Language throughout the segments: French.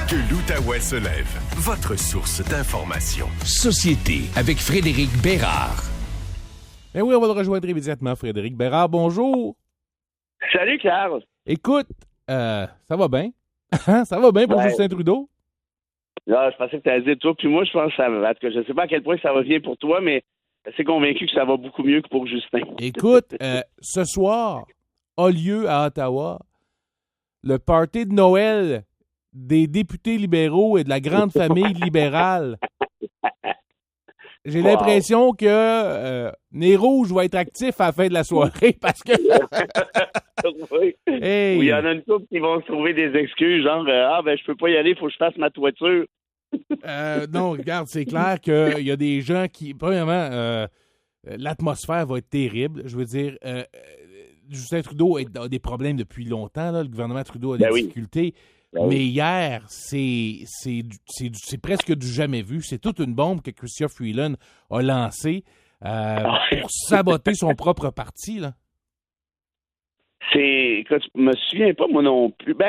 Que l'Outaouais se lève. Votre source d'information. Société avec Frédéric Bérard. Ben oui, on va le rejoindre immédiatement, Frédéric Bérard. Bonjour. Salut, Carl. Écoute, ça va bien? Ça va bien pour Justin Trudeau? Là, je pensais que tu allais dire toi, puis moi, je pense que ça va. En tout cas, je ne sais pas à quel point ça va bien pour toi, mais je suis convaincu que ça va beaucoup mieux que pour Justin. Écoute, ce soir a lieu à Ottawa le party de Noël des députés libéraux et de la grande famille libérale. J'ai l'impression que Nez Rouge va être actif à la fin de la soirée parce que... Oui. Hey. Oui, il y en a une couple qui vont se trouver des excuses, genre je peux pas y aller, il faut que je fasse ma toiture. Non, regarde, c'est clair qu'il y a des gens qui... Premièrement, l'atmosphère va être terrible. Je veux dire, Justin Trudeau a des problèmes depuis longtemps. Là. Le gouvernement Trudeau a des difficultés. Mais hier, c'est presque du jamais vu. C'est toute une bombe que Chrystia Freeland a lancée pour saboter son propre parti. Là. Écoute, je me souviens pas, moi non plus. Tu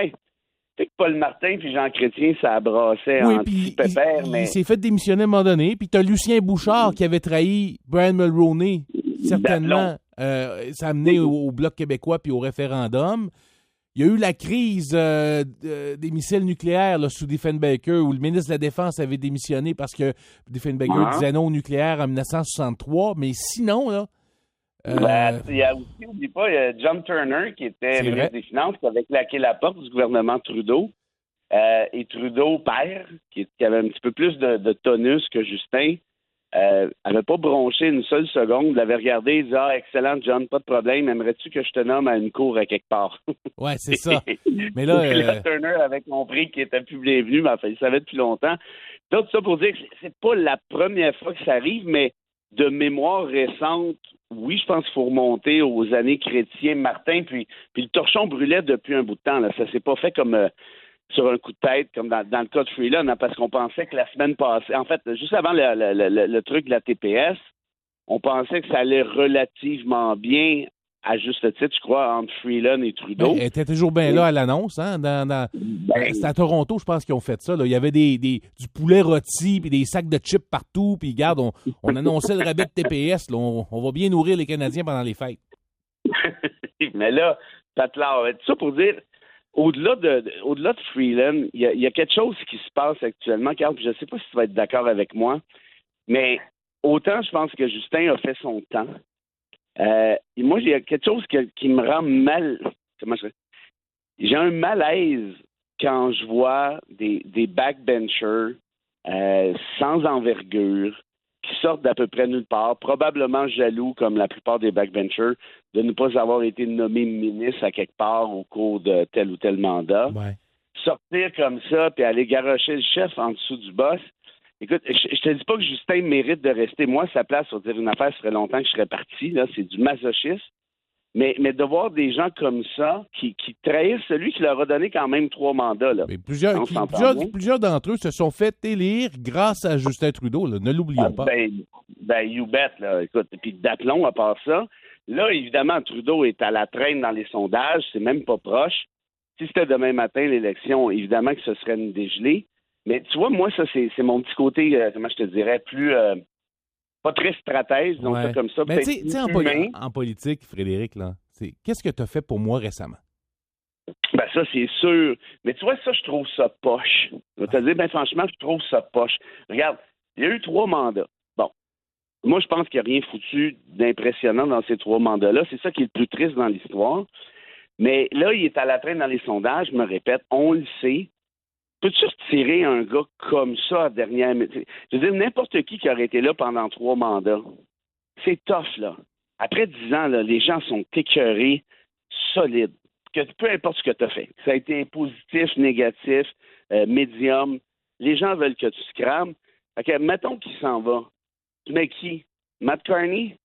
sais que Paul Martin puis Jean Chrétien, ça brassait en petit pépère, mais... Il s'est fait démissionner à un moment donné. Puis tu as Lucien Bouchard qui avait trahi Brian Mulroney. Certainement, ça a amené au Bloc québécois puis au référendum. Il y a eu la crise des missiles nucléaires là, sous Diefenbaker, où le ministre de la Défense avait démissionné parce que Diefenbaker disait non au nucléaire en 1963. Mais sinon, là... il y a aussi, n'oublie pas, il y a John Turner, qui était ministre des Finances, qui avait claqué la porte du gouvernement Trudeau. Et Trudeau, père, qui avait un petit peu plus de tonus que Justin, n'avait pas bronché une seule seconde. Il l'avait regardé, il disait « Ah, excellent, John, pas de problème. Aimerais-tu que je te nomme à une cour à quelque part? » Ouais, c'est ça. Mais là, Turner avait compris qu'il était plus bienvenu, mais enfin, il savait depuis longtemps. Donc, ça pour dire que c'est pas la première fois que ça arrive, mais de mémoire récente, oui, je pense qu'il faut remonter aux années Chrétien, Martin, puis le torchon brûlait depuis un bout de temps. Là. Ça s'est pas fait comme sur un coup de tête, comme dans le cas de Freeland, hein, parce qu'on pensait que la semaine passée, en fait, juste avant le truc de la TPS, on pensait que ça allait relativement bien, à juste titre, je crois, entre Freeland et Trudeau. Elle était toujours bien là à l'annonce, hein? C'était à Toronto, je pense qu'ils ont fait ça. Là. Il y avait du poulet rôti puis des sacs de chips partout. Puis regarde, on annonçait le rabais de TPS. Là. On va bien nourrir les Canadiens pendant les fêtes. Mais là, tout ça pour dire, au-delà de Freeland, il y a quelque chose qui se passe actuellement, Carl, puis je ne sais pas si tu vas être d'accord avec moi, mais autant je pense que Justin a fait son temps. Moi, il y a quelque chose qui me rend mal. J'ai un malaise quand je vois des backbenchers sans envergure qui sortent d'à peu près nulle part, probablement jaloux, comme la plupart des backbenchers, de ne pas avoir été nommé ministre à quelque part au cours de tel ou tel mandat. Ouais. Sortir comme ça, puis aller garrocher le chef en dessous du boss. Écoute, je te dis pas que Justin mérite de rester. Moi, à sa place, pour dire une affaire, ça ferait longtemps que je serais parti. Là, c'est du masochisme. Mais de voir des gens comme ça qui trahissent celui qui leur a donné quand même 3 mandats. Là. Mais plusieurs d'entre eux se sont fait élire grâce à Justin Trudeau. Là. Ne l'oublions pas. You bet. Là. Écoute, puis d'aplomb à part ça. Là, évidemment, Trudeau est à la traîne dans les sondages. C'est même pas proche. Si c'était demain matin l'élection, évidemment que ce serait une dégelée. Mais tu vois, moi, ça, c'est mon petit côté, comment je te dirais, plus... pas très stratège, donc ça comme ça. Mais tu sais, en politique, Frédéric, là, qu'est-ce que tu as fait pour moi récemment? Ça, c'est sûr. Mais tu vois, ça, je trouve ça poche. Je vais te dire, franchement, je trouve ça poche. Regarde, il y a eu 3 mandats. Bon. Moi, je pense qu'il n'y a rien foutu d'impressionnant dans ces 3 mandats-là. C'est ça qui est le plus triste dans l'histoire. Mais là, il est à la traîne dans les sondages, je me répète, on le sait. Peux-tu retirer un gars comme ça à dernière minute? Je veux dire, n'importe qui aurait été là pendant 3 mandats. C'est tough, là. Après 10 ans, là, les gens sont écœurés, solides. Peu importe ce que tu as fait. Ça a été positif, négatif, médium. Les gens veulent que tu scrames. Okay, mettons qu'il s'en va. Tu mets qui? Matt Carney?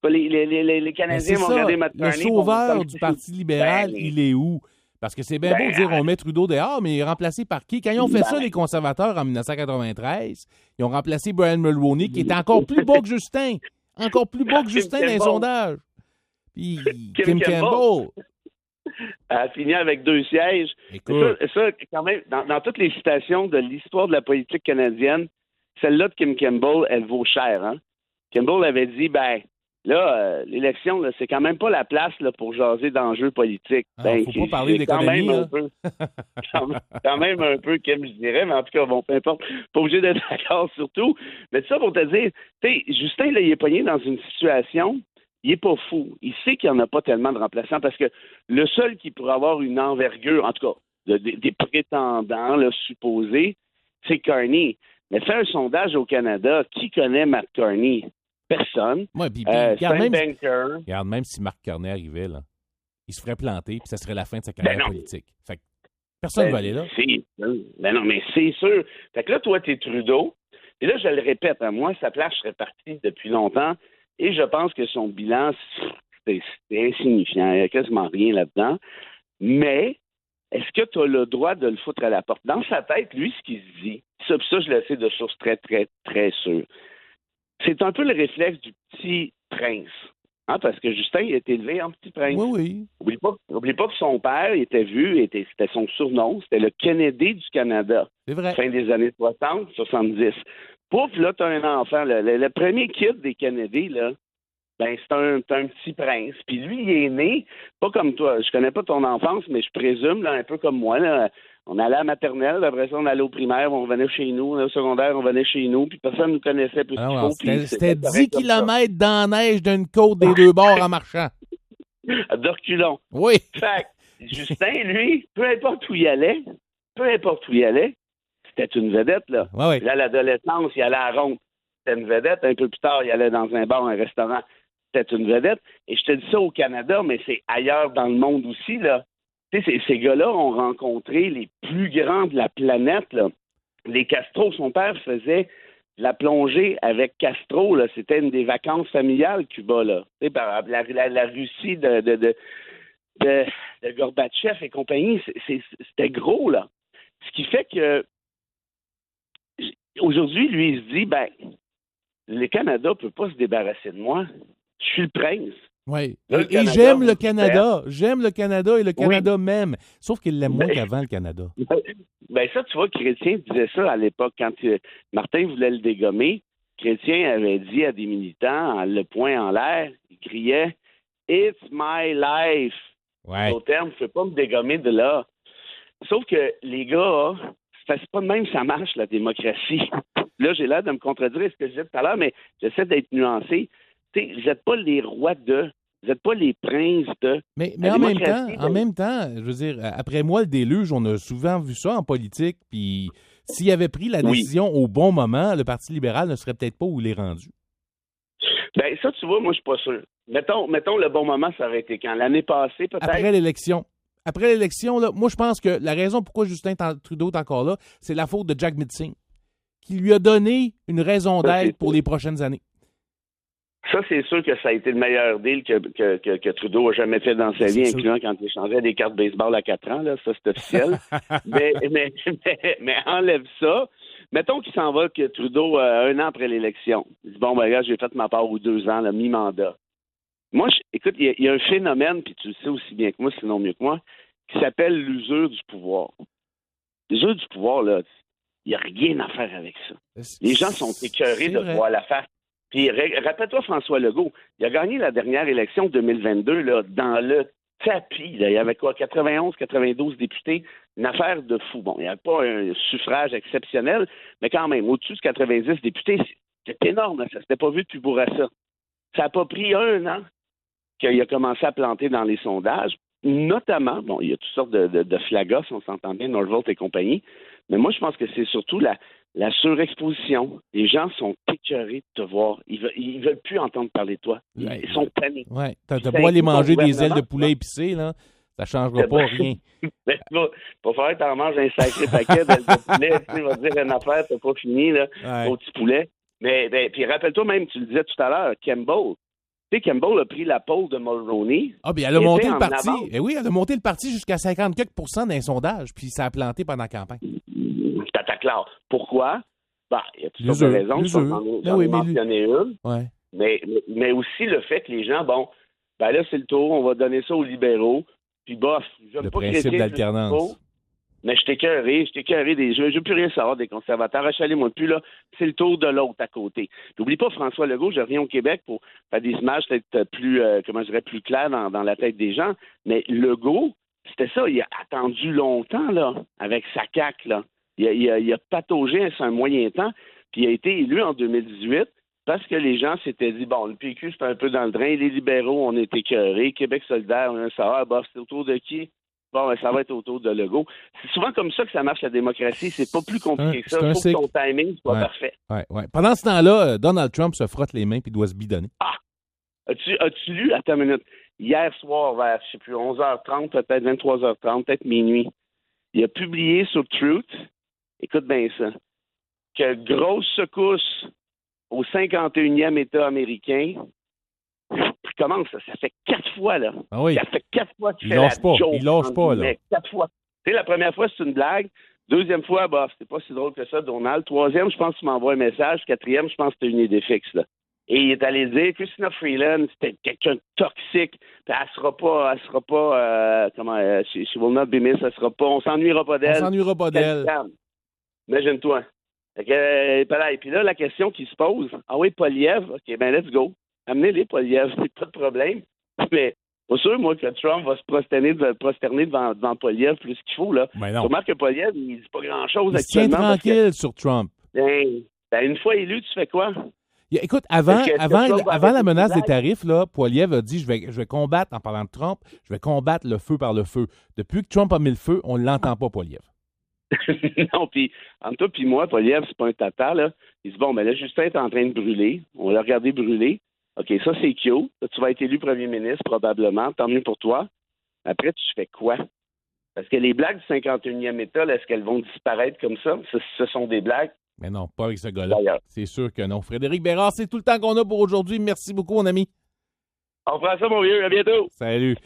Les Canadiens vont regarder Matt Carney. Le sauveur du Parti libéral, il est où? Parce que c'est bien beau de dire on met Trudeau dehors, mais il est remplacé par qui? Quand ils ont fait ça, les conservateurs, en 1993, ils ont remplacé Brian Mulroney, qui était encore plus bas que Justin. Encore plus bas que Justin dans les sondages. Puis Kim Campbell. a fini avec 2 sièges. Écoute. Ça, quand même, dans toutes les citations de l'histoire de la politique canadienne, celle-là de Kim Campbell, elle vaut cher. Hein? Campbell avait dit, l'élection, là, c'est quand même pas la place là, pour jaser d'enjeux politiques. Faut pas parler d'économie. Quand même un peu, Kim, je dirais, mais en tout cas, bon, peu importe. Pas obligé d'être d'accord surtout. Mais ça pour te dire, tu sais, Justin, là, il est pogné dans une situation, il est pas fou. Il sait qu'il n'y en a pas tellement de remplaçants parce que le seul qui pourrait avoir une envergure, en tout cas, des prétendants là, supposés, c'est Carney. Mais fais un sondage au Canada, qui connaît Matt Carney? Personne. Ouais, puis, c'est un banker. Regarde, même si Marc Carney arrivait, là, il se ferait planter, puis ça serait la fin de sa carrière politique. Fait que personne ne va aller là. Non, mais c'est sûr. Fait que là, toi, t'es Trudeau. Et là, je le répète, moi, sa place serait partie depuis longtemps. Et je pense que son bilan, c'est insignifiant. Il n'y a quasiment rien là-dedans. Mais est-ce que tu as le droit de le foutre à la porte? Dans sa tête, lui, ce qu'il se dit, ça, je le sais de source très, très, très sûre. C'est un peu le réflexe du petit prince. Hein, parce que Justin, il a été élevé en petit prince. Oui. Oublie pas que son père il était vu, c'était son surnom, c'était le Kennedy du Canada. C'est vrai. Fin des années 60, 70. Pouf, là, tu as un enfant. Le premier kid des Kennedy, là, c'est un petit prince. Puis lui, il est né, pas comme toi. Je connais pas ton enfance, mais je présume, là, un peu comme moi, là, on allait à la maternelle, après ça, on allait au primaire, on venait chez nous, au secondaire, on venait chez nous, puis personne ne nous connaissait plus qu'il faut. C'était 10 kilomètres dans la neige d'une côte des deux bords en marchant. De reculons. Oui. Fait que Justin, lui, peu importe où il allait, c'était une vedette, là. Ouais. Là, à l'adolescence, il allait à la ronde. C'était une vedette. Un peu plus tard, il allait dans un bar, un restaurant. C'était une vedette. Et je te dis ça au Canada, mais c'est ailleurs dans le monde aussi, là. Tu sais, ces gars-là ont rencontré les plus grands de la planète, là. Les Castro, son père faisait la plongée avec Castro, là. C'était une des vacances familiales, Cuba, là. Tu sais, la Russie de Gorbatchev et compagnie, c'était gros, là. Ce qui fait que aujourd'hui, lui, il se dit, le Canada ne peut pas se débarrasser de moi. Je suis le prince. Oui. Là, et j'aime le Canada. J'aime le Canada et le Canada même. Sauf qu'il l'aime moins qu'avant, le Canada. Ça, tu vois, Chrétien disait ça à l'époque. Quand Martin voulait le dégommer, Chrétien avait dit à des militants, le poing en l'air, il criait « It's my life ». Ouais. Au terme, je ne peux pas me dégommer de là. Sauf que les gars, c'est pas de même que ça marche, la démocratie. Là, j'ai l'air de me contredire ce que je disais tout à l'heure, mais j'essaie d'être nuancé. T'sais, vous n'êtes pas les rois de, vous n'êtes pas les princes de. Mais en même temps, je veux dire, après moi, le déluge, on a souvent vu ça en politique, puis s'il avait pris la décision au bon moment, le Parti libéral ne serait peut-être pas où il est rendu. Ça, tu vois, moi, je suis pas sûr. Mettons le bon moment, ça aurait été quand? L'année passée, peut-être? Après l'élection. Après l'élection, là, moi, je pense que la raison pourquoi Justin Trudeau est encore là, c'est la faute de Jack Mitzing, qui lui a donné une raison d'être pour les prochaines années. Ça, c'est sûr que ça a été le meilleur deal que Trudeau a jamais fait dans sa vie, incluant quand il changeait des cartes baseball à 4 ans, là, ça, c'est officiel. mais enlève ça. Mettons qu'il s'en va, que Trudeau, 1 an après l'élection, il dit, regarde, j'ai fait ma part ou 2 ans, là, mi-mandat. Moi, écoute, il y a un phénomène, puis tu le sais aussi bien que moi, sinon mieux que moi, qui s'appelle l'usure du pouvoir. L'usure du pouvoir, là, il n'y a rien à faire avec ça. Les gens sont écœurés de voir la face. Puis rappelle-toi François Legault, il a gagné la dernière élection 2022 là, dans le tapis. Là. Il y avait 91, 92 députés, une affaire de fou. Bon, il n'y avait pas un suffrage exceptionnel, mais quand même, au-dessus de 90 députés, c'était énorme. Là. Ça ne s'était pas vu depuis Bourassa. Ça n'a pas pris 1 an qu'il a commencé à planter dans les sondages, notamment, il y a toutes sortes de flagos, on s'entend bien, Northvolt et compagnie, mais moi, je pense que c'est surtout la surexposition. Les gens sont écœurés de te voir. Ils veulent plus entendre parler de toi. Ils sont tannés. Oui, t'as beau aller manger des ailes de poulet épicées, là, ça ne changera pas rien. Pour faire que t'en manges un sacré paquet d'ailes de poulet, tu vas dire une affaire, t'as pas fini, là, au petit poulet. Mais puis rappelle-toi même, tu le disais tout à l'heure, Campbell. Tu sais, Campbell a pris la pole de Mulroney. Ah, bien, elle a monté le parti. Eh oui, elle a monté le parti jusqu'à 50 quelques % d'un sondage, puis ça a planté pendant la campagne. T'attaques là. Pourquoi? Il y a toutes sortes de raisons. J'en ai mentionné une. Ouais. Mais aussi le fait que les gens, là, c'est le tour, on va donner ça aux libéraux. Puis bof, j'aime Le pas principe critiquer d'alternance. mais je t'ai écœuré des jeux. Je veux plus rien savoir des conservateurs. Achalez-moi plus, là. C'est le tour de l'autre à côté. N'oublie pas François Legault, je reviens au Québec pour faire des images peut-être plus, plus claires dans la tête des gens. Mais Legault, c'était ça, il a attendu longtemps, là, avec sa CAQ, là. Il a pataugé un moyen temps, puis il a été élu en 2018 parce que les gens s'étaient dit, bon, le PQ, c'est un peu dans le drain, les libéraux, on est écœurés, Québec solidaire, on a un savoir, bof, c'est autour de qui? Bon, ça va être autour de Legault. C'est souvent comme ça que ça marche, la démocratie. C'est pas plus compliqué que ça. Il faut que ton timing soit parfait. Ouais. Pendant ce temps-là, Donald Trump se frotte les mains puis doit se bidonner. Ah! As-tu lu, attends une minute, hier soir, vers, je sais plus, 11h30, peut-être 23h30, peut-être minuit, il a publié sur Truth, écoute bien ça, que grosse secousse au 51e État américain. Comment ça? Ça fait 4 fois, là. Ah oui. Ça fait 4 fois qu'il fait lâche la pas. joke. Il lâche pas, là. 4 fois. Tu sais, la première fois, c'est une blague. Deuxième fois, bah, c'est pas si drôle que ça, Donald. Troisième, je pense que tu m'envoies un message. Quatrième, je pense que c'était une idée fixe, là. Et il est allé dire que Chrystia Freeland, c'était quelqu'un de toxique. Puis elle sera pas, she will not be missed, on s'ennuiera pas d'elle. On s'ennuiera pas d'elle. Imagine-toi. Puis là, la question qui se pose, ah oui, Poilievre, OK, ben let's go. Amenez-les, Poilievre, c'est pas de problème. Mais pas sûr, moi, que Trump va se prosterner devant Poilievre plus qu'il faut, là. Ben non. Remarque que Poilievre, il dit pas grand-chose il actuellement. Il tient tranquille sur Trump. Ben, une fois élu, tu fais quoi? Écoute, avant la menace des tarifs, là, Poilievre a dit je vais combattre, en parlant de Trump, je vais combattre le feu par le feu. Depuis que Trump a mis le feu, on ne l'entend pas, Poilievre. Non, puis entre toi puis moi, Poilievre, c'est pas un tata, là. Il dit, bon, ben là, Justin est en train de brûler. On va le regarder brûler. OK, ça, c'est cute. Là, tu vas être élu premier ministre, probablement. Tant mieux pour toi. Après, tu fais quoi? Parce que les blagues du 51e État, là, est-ce qu'elles vont disparaître comme ça? Ce sont des blagues. Mais non, pas avec ce gars-là. C'est sûr que non. Frédéric Bérard, c'est tout le temps qu'on a pour aujourd'hui. Merci beaucoup, mon ami. On fera ça, mon vieux. À bientôt. Salut.